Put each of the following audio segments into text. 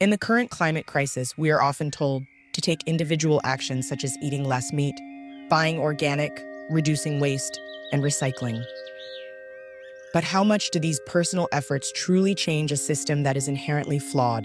In the current climate crisis, we are often told to take individual actions such as eating less meat, buying organic, reducing waste, and recycling. But how much do these personal efforts truly change a system that is inherently flawed?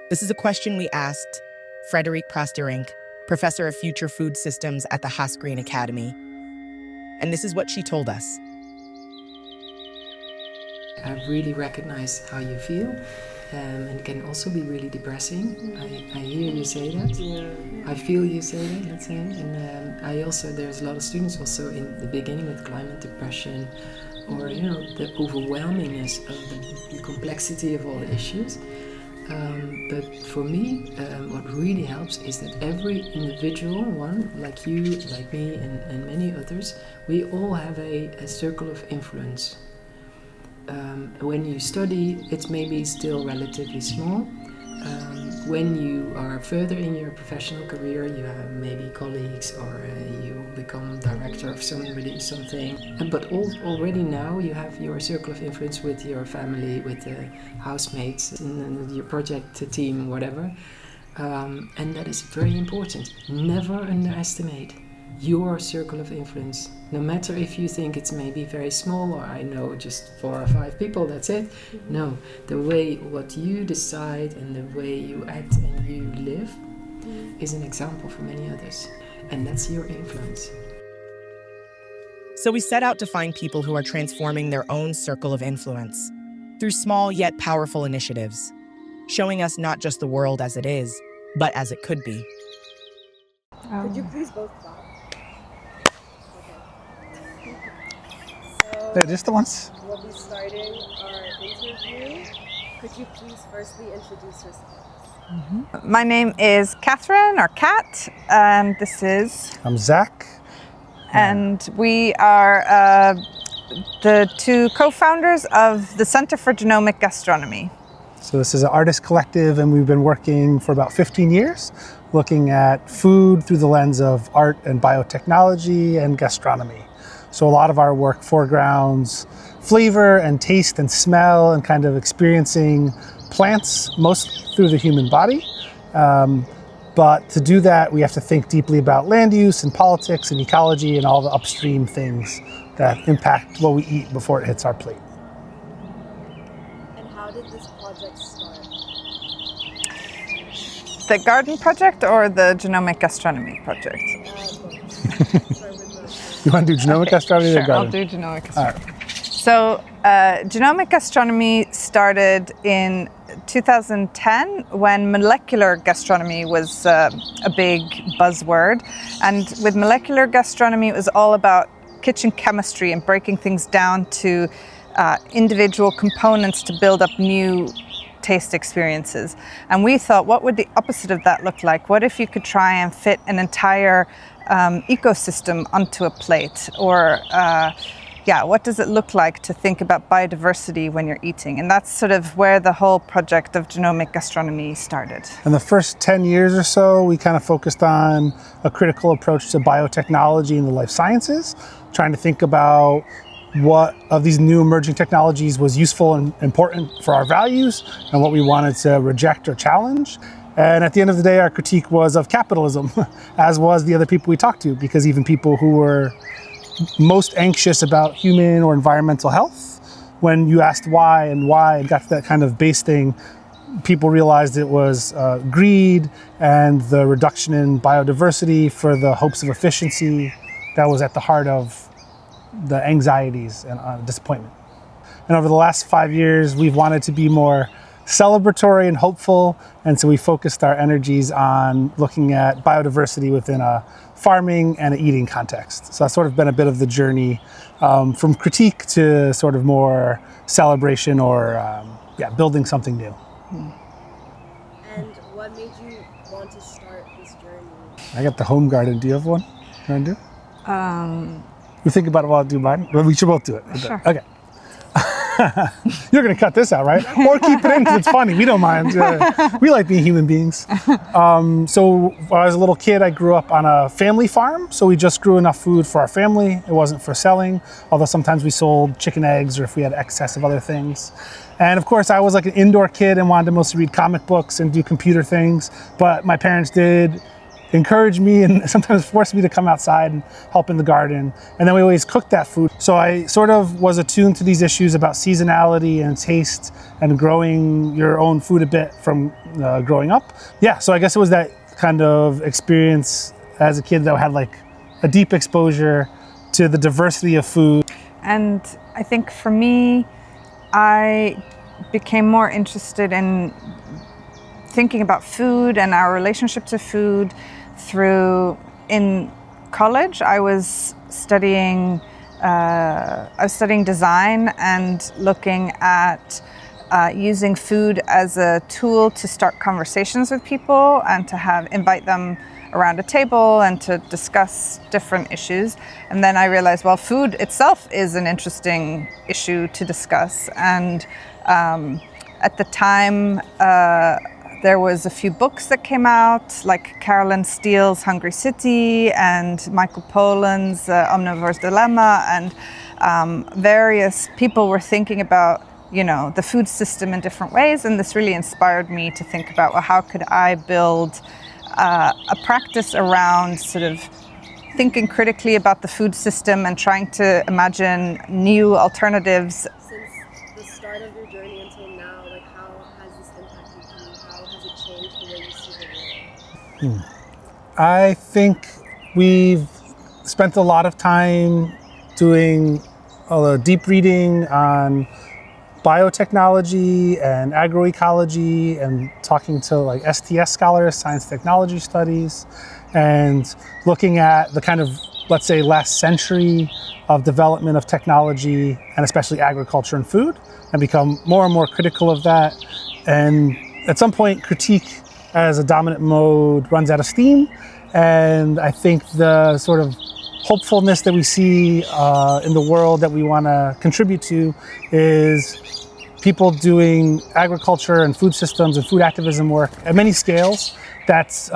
This is a question we asked Frederique Prasterink, professor of future food systems at the Hasgreen Academy. And this is what she told us. I really recognize how you feel, and it can also be really depressing. I hear you say that. Yeah. I feel you say that, let's say. And I also, there's a lot of students also in the beginning with climate depression, or the overwhelmingness of the complexity of all the issues. But for me, what really helps is that every individual one, like you, like me, and many others, we all have a circle of influence. When you study, it's maybe still relatively small. When you are further in your professional career, you have maybe colleagues, or you become director of something. But already now you have your circle of influence with your family, with the housemates, in your project team, whatever. And that is very important. Never underestimate your circle of influence. No matter if you think it's maybe very small, or I know just 4 or 5 people, that's it. Mm-hmm. No, the way what you decide and the way you act and you live is an example for many others. And that's your influence. So we set out to find people who are transforming their own circle of influence through small yet powerful initiatives, showing us not just the world as it is, but as it could be. Could you please both clap? Just the once. We'll be starting our interview. Could you please firstly introduce yourselves? Mm-hmm. My name is Catherine, or Kat, and this is... I'm Zack. And we are the 2 co-founders of the Center for Genomic Gastronomy. So this is an artist collective, and we've been working for about 15 years, looking at food through the lens of art and biotechnology and gastronomy. So a lot of our work foregrounds flavor and taste and smell, and kind of experiencing plants mostly through the human body. But to do that, we have to think deeply about land use and politics and ecology and all the upstream things that impact what we eat before it hits our plate. And how did this project start? The garden project or the genomic gastronomy project? You want to do genomic gastronomy or garden? I'll do genomic gastronomy. Right. So genomic gastronomy started in 2010 when molecular gastronomy was a big buzzword. And with molecular gastronomy, it was all about kitchen chemistry and breaking things down to individual components to build up new taste experiences. And we thought, what would the opposite of that look like? What if you could try and fit an entire ecosystem onto a plate? Or what does it look like to think about biodiversity when you're eating? And that's sort of where the whole project of genomic gastronomy started. In the first 10 years or so, we kind of focused on a critical approach to biotechnology and the life sciences, trying to think about what of these new emerging technologies was useful and important for our values, and what we wanted to reject or challenge. And at the end of the day, our critique was of capitalism, as was the other people we talked to, because even people who were most anxious about human or environmental health, when you asked why and got to that kind of base thing, people realized it was greed and the reduction in biodiversity for the hopes of efficiency that was at the heart of the anxieties and disappointment. And over the last 5 years, we've wanted to be more celebratory and hopeful, and so we focused our energies on looking at biodiversity within a farming and an eating context. So that's sort of been a bit of the journey from critique to sort of more celebration or building something new. And what made you want to start this journey? I got the home garden. Do you have one you want to do? You think about it while I do mine? Well, we should both do it. Sure. Okay. You're going to cut this out, right? Or keep it in because it's funny. We don't mind. We like being human beings. So when I was a little kid, I grew up on a family farm. So we just grew enough food for our family. It wasn't for selling, although sometimes we sold chicken eggs or if we had excess of other things. And of course, I was like an indoor kid and wanted to mostly read comic books and do computer things. But my parents did encourage me and sometimes forced me to come outside and help in the garden. And then we always cooked that food. So I sort of was attuned to these issues about seasonality and taste and growing your own food a bit from growing up. Yeah, so I guess it was that kind of experience as a kid that had like a deep exposure to the diversity of food. And I think for me, I became more interested in thinking about food and our relationship to food in college. I was studying design and looking at using food as a tool to start conversations with people and to invite them around a table and to discuss different issues. And then I realized, well, food itself is an interesting issue to discuss. And at the time, there was a few books that came out, like Carolyn Steele's Hungry City and Michael Pollan's Omnivore's Dilemma, and various people were thinking about, the food system in different ways. And this really inspired me to think about, well, how could I build a practice around sort of thinking critically about the food system and trying to imagine new alternatives. Since the start of your journey until now, like how has this impacted you? How has it changed the way you see the world? I think we've spent a lot of time doing deep reading on biotechnology and agroecology and talking to like STS scholars, science technology studies, and looking at the kind of, let's say, last century of development of technology and especially agriculture and food, and become more and more critical of that. And at some point, critique as a dominant mode runs out of steam. And I think the sort of hopefulness that we see in the world that we want to contribute to is people doing agriculture and food systems and food activism work at many scales that's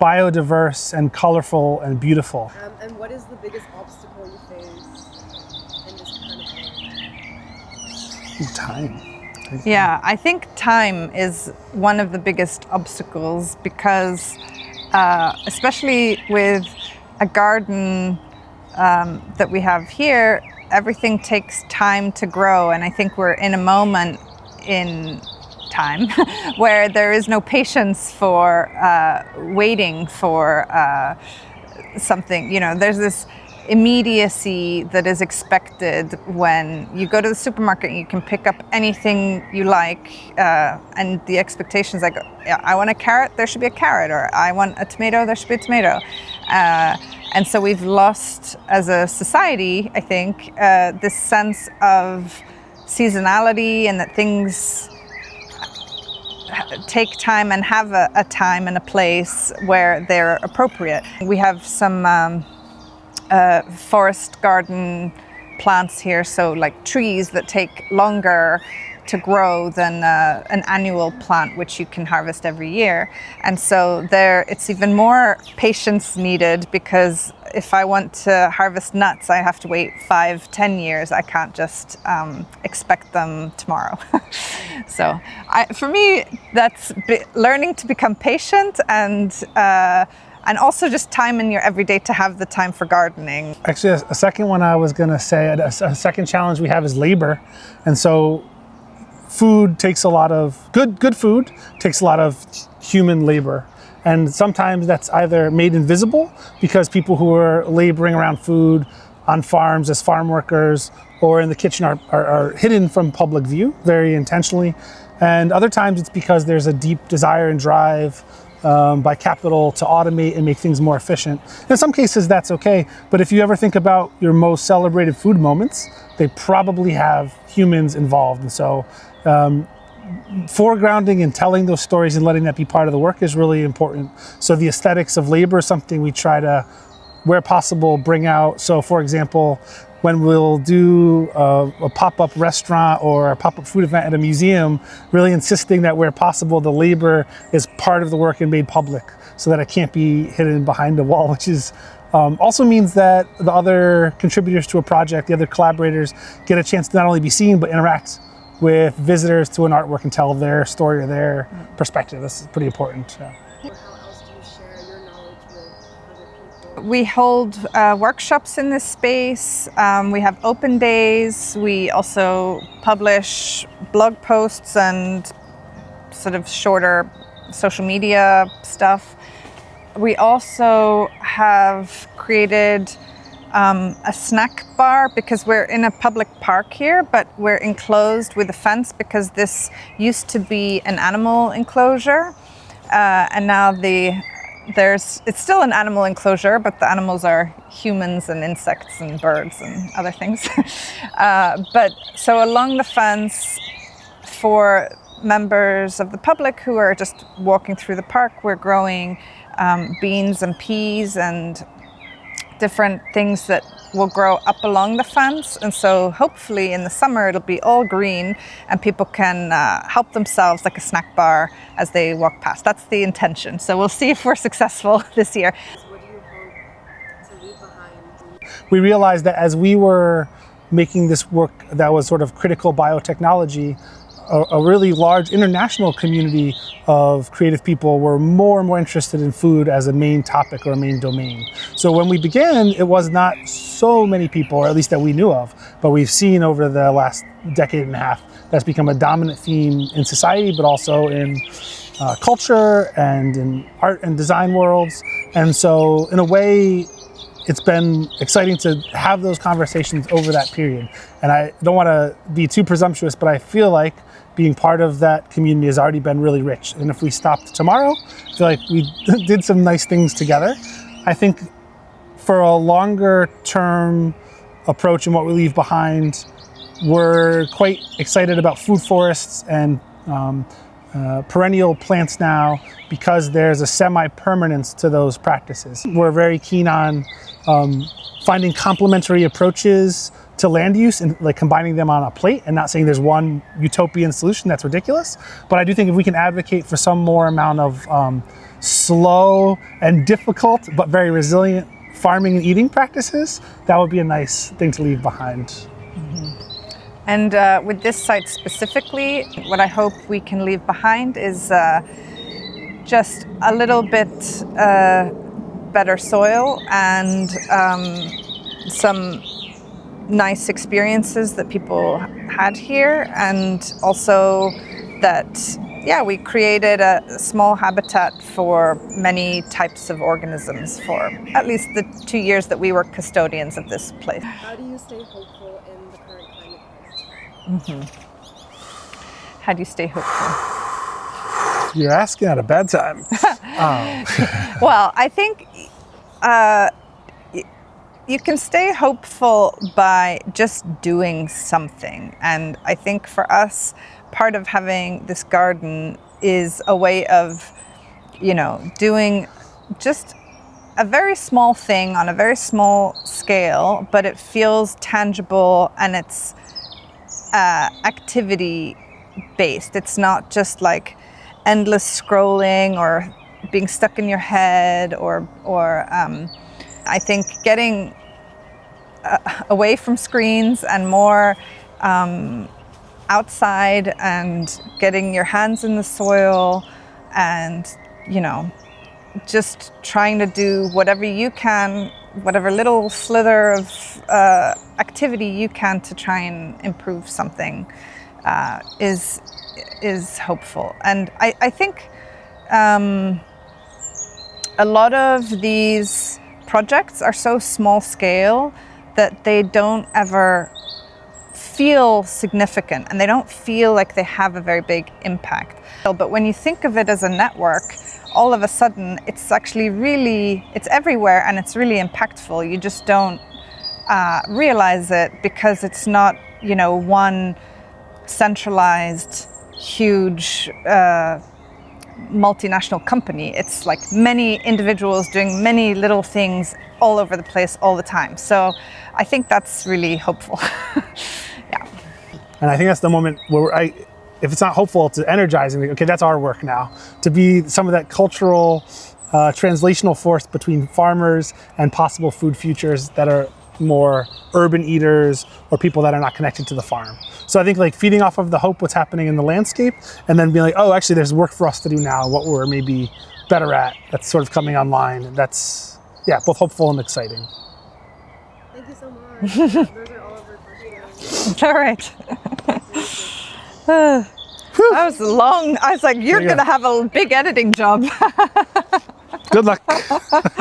biodiverse and colorful and beautiful. And what is the biggest obstacle you face in this kind of work? Time. Yeah, I think time is one of the biggest obstacles because especially with a garden that we have here, everything takes time to grow. And I think we're in a moment in time where there is no patience for waiting for something. There's this immediacy that is expected when you go to the supermarket and you can pick up anything you like, and the expectations like, I want a carrot, there should be a carrot, or I want a tomato, there should be a tomato. And so we've lost as a society, I think, this sense of seasonality and that things take time and have a time and a place where they're appropriate. We have some forest garden plants here, so like trees that take longer to grow than an annual plant which you can harvest every year. And so it's even more patience needed, because if I want to harvest nuts, I have to wait 5-10 years. I can't just expect them tomorrow. So for me, that's learning to become patient and also just time in your everyday to have the time for gardening. Actually, a second one I was going to say, a second challenge we have is labor. And so food takes a lot of, good food takes a lot of human labor. And sometimes that's either made invisible because people who are laboring around food on farms as farm workers or in the kitchen are hidden from public view very intentionally. And other times it's because there's a deep desire and drive by capital to automate and make things more efficient. In some cases that's okay, but if you ever think about your most celebrated food moments, they probably have humans involved. And so foregrounding and telling those stories and letting that be part of the work is really important. So the aesthetics of labor is something we try to, where possible, bring out. So for example, when we'll do a pop-up restaurant or a pop-up food event at a museum, really insisting that where possible the labor is part of the work and made public so that it can't be hidden behind a wall, which is also means that the other contributors to a project, the other collaborators, get a chance to not only be seen but interact with visitors to an artwork and tell their story or their perspective. This is pretty important. Yeah. Or how else do you share your knowledge with other people? We hold workshops in this space. We have open days. We also publish blog posts and sort of shorter social media stuff. We also have created a snack bar because we're in a public park here, but we're enclosed with a fence because this used to be an animal enclosure, and now it's still an animal enclosure, but the animals are humans and insects and birds and other things. But so along the fence, for members of the public who are just walking through the park, we're growing beans and peas and different things that will grow up along the fence. And so hopefully in the summer it'll be all green and people can help themselves like a snack bar as they walk past. That's the intention. So we'll see if we're successful this year. What do you hope to leave behind? We realized that as we were making this work that was sort of critical biotechnology, a really large international community of creative people were more and more interested in food as a main topic or a main domain. So when we began, it was not so many people, or at least that we knew of, but we've seen over the last decade and a half that's become a dominant theme in society, but also in culture and in art and design worlds. And so in a way, it's been exciting to have those conversations over that period. And I don't want to be too presumptuous, but I feel like being part of that community has already been really rich. And if we stopped tomorrow, I feel like we did some nice things together. I think for a longer term approach and what we leave behind, we're quite excited about food forests and perennial plants now because there's a semi-permanence to those practices. We're very keen on finding complementary approaches to land use and like combining them on a plate, and not saying there's one utopian solution. That's ridiculous. But I do think if we can advocate for some more amount of slow and difficult but very resilient farming and eating practices, that would be a nice thing to leave behind. And with this site specifically, what I hope we can leave behind is just a little bit better soil and some nice experiences that people had here, and also that, yeah, we created a small habitat for many types of organisms for at least the 2 years that we were custodians of this place. How do you stay hopeful in the current climate crisis? How do you stay hopeful? You're asking at a bad time. Well, I think you can stay hopeful by just doing something. And I think for us, part of having this garden is a way of, doing just a very small thing on a very small scale, but it feels tangible and it's activity based. It's not just like endless scrolling or being stuck in your head or I think getting away from screens and more outside and getting your hands in the soil and, just trying to do whatever you can, whatever little slither of activity you can to try and improve something is hopeful. And I think a lot of these projects are so small scale that they don't ever feel significant and they don't feel like they have a very big impact. But when you think of it as a network, all of a sudden it's actually it's everywhere and it's really impactful. You just don't realize it because it's not, one centralized, huge multinational company. It's like many individuals doing many little things all over the place all the time. So I think that's really hopeful. Yeah. And I think that's the moment where if it's not hopeful, it's energizing. Like, okay, that's our work now. To be some of that cultural, translational force between farmers and possible food futures that are more urban eaters or people that are not connected to the farm. So I think like feeding off of the hope what's happening in the landscape and then being like, oh, actually there's work for us to do now, what we're maybe better at, that's sort of coming online. That's, yeah, both hopeful and exciting. Thank you so much. Those are all of our questions. All right. That was long. I was like, you're going to have a big editing job. Good luck.